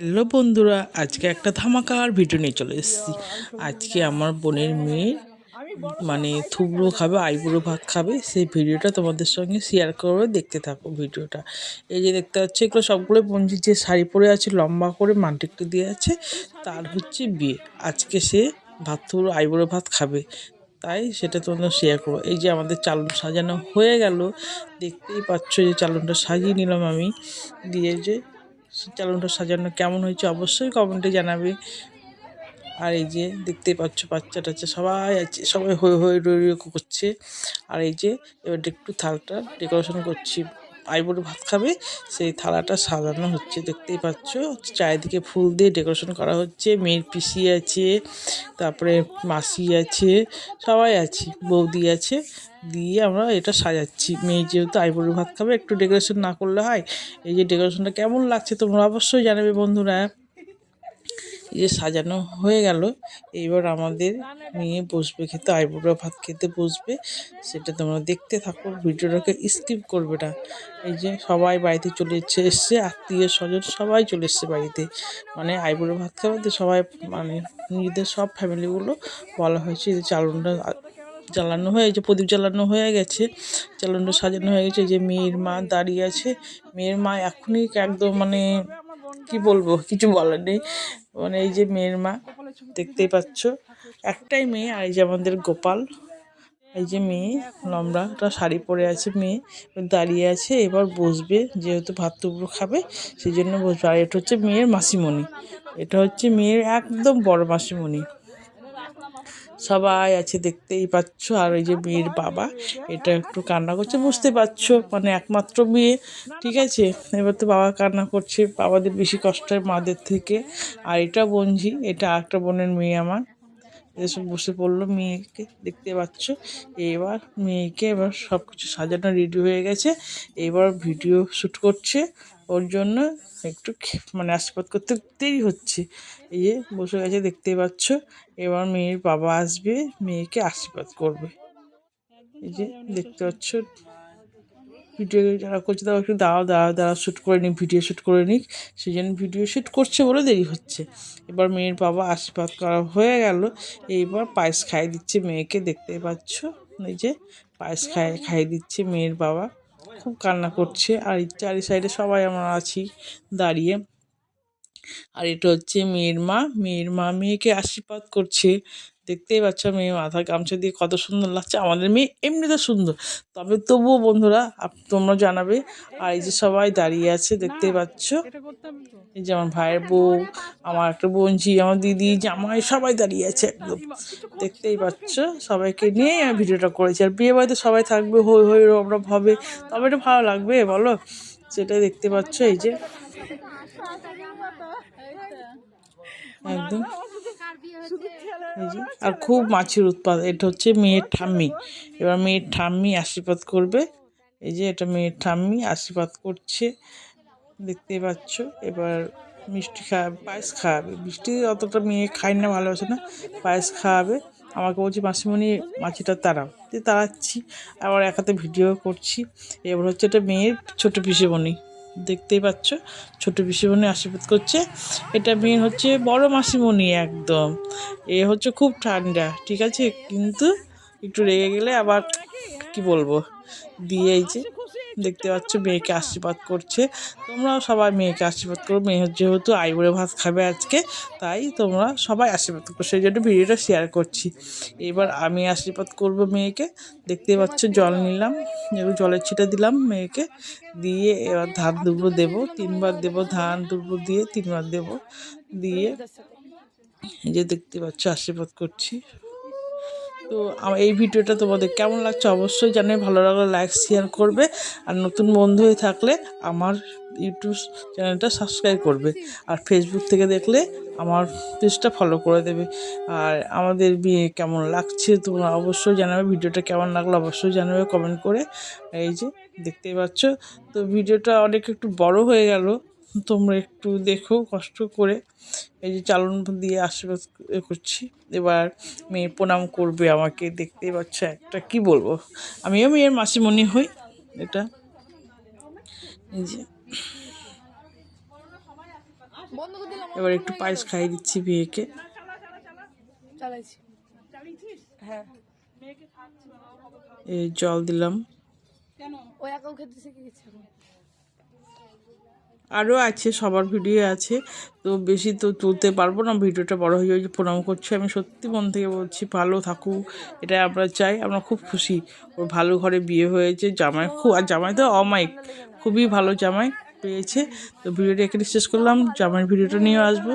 Hello বন্ধুরা, আজকে একটা ধামাকার ভিডিও নিয়ে চলে এসেছি। আজকে আমার বোনের মেয়ে মানে থুবড়ো খাবে, আইবুড়ো ভাত খাবে, সেই ভিডিওটা তোমাদের সঙ্গে শেয়ার করবে। দেখতে থাকো ভিডিওটা। এই যে দেখতে পাচ্ছি, এগুলো সবগুলো বোনজি যে শাড়ি পরে আছে লম্বা করে মানটিকটি দিয়ে আছে, তার হচ্ছে বিয়ে। আজকে সে ভাত থুবড়ো আইবুড়ো ভাত খাবে, তাই সেটা তোমাদের শেয়ার করবো। এই যে আমাদের চালন সাজানো হয়ে গেল, দেখতেই পাচ্ছ যে চালনটা সাজিয়ে নিলাম আমি দিয়ে। যে চালনটা সাজানো কেমন হয়েছে অবশ্যই কমেন্টে জানাবে। আর এই যে দেখতেই পাচ্ছ বাচ্চা টাচ্চা সবাই আছে, সবাই হই হই রই রই করছে। আর এই যে এবার একটু থালটা ডেকোরেশন করছি, আইবুড়ো ভাত খাবে সেই থালাটা সাজানো হচ্ছে। দেখতেই পাচ্ছ চারিদিকে ফুল দিয়ে ডেকোরেশন করা হচ্ছে। মেয়ের পিসি আছে, তারপরে মাসি আছে, সবাই আছে, বৌদি আছে, দিয়ে আমরা এটা সাজাচ্ছি। মেয়ে যেহেতু আইবুড়ো ভাত খাবে, একটু ডেকোরেশন না করলে হয়। এই যে ডেকোরেশনটা কেমন লাগছে তোমরা অবশ্যই জানাবে বন্ধুরা। এই যে সাজানো হয়ে গেল, এইবার আমাদের মেয়ে বসবে খেতে, আইবুড়ো ভাত খেতে বসবে। সেটা তোমরা দেখতে থাকো, ভিডিওটাকে স্কিপ করবে না। এই যে সবাই বাড়িতে চলে এসছে, আত্মীয় স্বজন সবাই চলে এসছে বাড়িতে, মানে আইবুড়ো ভাত খাবে তো সবাই, মানে নিজেদের সব ফ্যামিলিগুলো বলা হয়েছে। যে চালনটা জ্বালানো হয়ে, এই যে প্রদীপ জ্বালানো হয়ে গেছে, চালনটা সাজানো হয়ে গেছে। যে মেয়ের মা দাঁড়িয়ে আছে, মেয়ের মা এখনই একদম মানে কি বলবো, কিছু বলার নেই। মানে এই যে মেয়ের মা দেখতেই পাচ্ছ, একটাই মেয়ে। আর এই যে আমাদের গোপাল, এই যে মেয়ে লম্বাটা শাড়ি পরে আছে, মেয়ে দাঁড়িয়ে আছে। এবার বসবে, যেহেতু ভাত টুকরো খাবে সেই জন্য বসবে। আর এটা হচ্ছে মেয়ের মাসিমণি, এটা হচ্ছে মেয়ের একদম বড় মাসিমণি, সবাই আছে দেখতেই পাচ্ছ। আর ওই যে মেয়ের বাবা, এটা একটু কান্না করছে, বুঝতে পারছো, মানে একমাত্র মেয়ে, ঠিক আছে। এবার তো বাবা কান্না করছে, বাবাদের বেশি কষ্ট হয় মাদের থেকে। আর এটা বোনঝি, এটা একটা বোনের মেয়ে আমার, এসব বসে পড়লো মেয়েকে দেখতে পাচ্ছ। এবার মেয়েকে এবার সব কিছু সাজানো রেডি হয়ে গেছে, এবার ভিডিও শ্যুট করছে। ওর জন্য একটু মানে আশীর্বাদ করতে দেরি হচ্ছে। এই যে বসে গেছে দেখতেই পাচ্ছ। এবার মেয়ের বাবা আসবে, মেয়েকে আশীর্বাদ করবে। এই যে দেখতে পাচ্ছ, ভিডিও যারা করছে তারা একটু দাঁড়াও শ্যুট করে নিক, ভিডিও শ্যুট করে নিক, সেই জন্য ভিডিও শ্যুট করছে বলে দেরি হচ্ছে। এবার মেয়ের বাবা আশীর্বাদ করা হয়ে গেল, এইবার পায়েস খাইয়ে দিচ্ছে মেয়েকে, দেখতেই পাচ্ছ। এই যে পায়েস খাইয়ে দিচ্ছে মেয়ের বাবা, খুব কান্না করছে। আর চারি সাইডে সবাই আমরা আছি দাঁড়িয়ে। আর এটা হচ্ছে মেয়ের মা, মেয়ের মা মেয়েকে আশীর্বাদ করছে, দেখতেই পাচ্ছ। মেয়ে মাথা গামছা দিয়ে কত সুন্দর লাগছে। আমাদের মেয়ে এমনিতে সুন্দর, তবে তবুও বন্ধুরা তোমরা জানাবে। আর এই যে সবাই দাঁড়িয়ে আছে দেখতেই পাচ্ছ, এই যে আমার ভাইয়ের বউ, আমার একটা বোনঝি, আমার দিদি, জামাই, সবাই দাঁড়িয়ে আছে একদম, দেখতেই পাচ্ছ। সবাইকে নিয়ে আমি ভিডিওটা করেছি। আর বিয়ে বাড়িতে সবাই থাকবে, হই হই আমরা ভাবে, তবে এটা ভালো লাগবে বলো, সেটাই দেখতে পাচ্ছ। এই যে একদম, এই যে আর খুব মাছের উৎপাদ। এটা হচ্ছে মেয়ের ঠাম্মি, এবার মেয়ের ঠাম্মি আশীর্বাদ করবে। এই যে এটা মেয়ের ঠাম্মি আশীর্বাদ করছে, দেখতেই পাচ্ছ। এবার মিষ্টি খাওয়াবে, পায়েস খাওয়াবে। মিষ্টি অতটা মেয়ে খায় না, ভালোবাসে না, পায়েস খাওয়াবে। আমাকে বলছি মাসিমণি মাছিটা তাড়াও, দিয়ে তাড়াচ্ছি, আবার এক হাতে ভিডিও করছি। এবার হচ্ছে এটা মেয়ের ছোটো পিসিমণি, দেখতেই পাচ্ছ, ছোটো পিসিমণি আশীর্বাদ করছে। এটা মেয়ের হচ্ছে বড় মাসিমণি একদম, এ হচ্ছে খুব ঠান্ডা, ঠিক আছে, কিন্তু একটু রেগে গেলে আবার কি বলবো দিয়ে। এই যে দেখতে পাচ্ছ মেয়েকে আশীর্বাদ করছে। তোমরাও সবাই মেয়েকে আশীর্বাদ করো, মেয়ে যেহেতু আইবুড়ো ভাত খাবে আজকে, তাই তোমরা সবাই আশীর্বাদ করো, সেই জন্য ভিডিওটা শেয়ার করছি। এবার আমি আশীর্বাদ করব মেয়েকে, দেখতে পাচ্ছ জল নিলাম, এবার জলের ছিটা দিলাম মেয়েকে, দিয়ে এবার ধান দুব্বো দেবো, 3বার দেবো, ধান দুব্বো দিয়ে 3বার দেবো, দিয়ে এই যে দেখতে পাচ্ছ আশীর্বাদ করছি। তো এই ভিডিওটা তোমাদের কেমন লাগছে অবশ্যই জানাবে, ভালো লাগলে লাইক শেয়ার করবে। আর নতুন বন্ধু হয়ে থাকলে আমার ইউটিউব চ্যানেলটা সাবস্ক্রাইব করবে। আর ফেসবুক থেকে দেখলে আমার পেজটা ফলো করে দেবে। আর আমাদের বিয়ে কেমন লাগছে তোমরা অবশ্যই জানাবে, ভিডিওটা কেমন লাগলো অবশ্যই জানাবে কমেন্ট করে। এই যে দেখতেই পাচ্ছ, তো ভিডিওটা অনেক একটু বড় হয়ে গেল, তোমরা একটু দেখো কষ্ট করে। এই যে চালন দিয়ে আশীর্বাদ করছি। এবার মেয়ে প্রণাম করবে আমাকে, দেখতেই পাচ্ছ একটা কি বলবো, আমিও মেয়ের মাসিমণি হই। এটা এই যে এবার একটু পায়েস খাইয়ে দিচ্ছি মেয়েকে। এই জল দিলাম। আরও আছে, সবার ভিডিও আছে, তো বেশি তো তুলতে পারবো না, ভিডিওটা বড় হয়ে যাবে। প্রণাম করছি, আমি সত্যি মন থেকে বলছি ভালো থাকুক, এটা আমরা চাই। আমরা খুব খুশি ওর ভালো ঘরে বিয়ে হয়েছে, জামাই আর জামাই তো অমায়িক, খুবই ভালো জামাই পেয়েছে। তো ভিডিওটা এখানে শেষ করলাম, জামাইয়ের ভিডিওটা নিয়ে আসবো।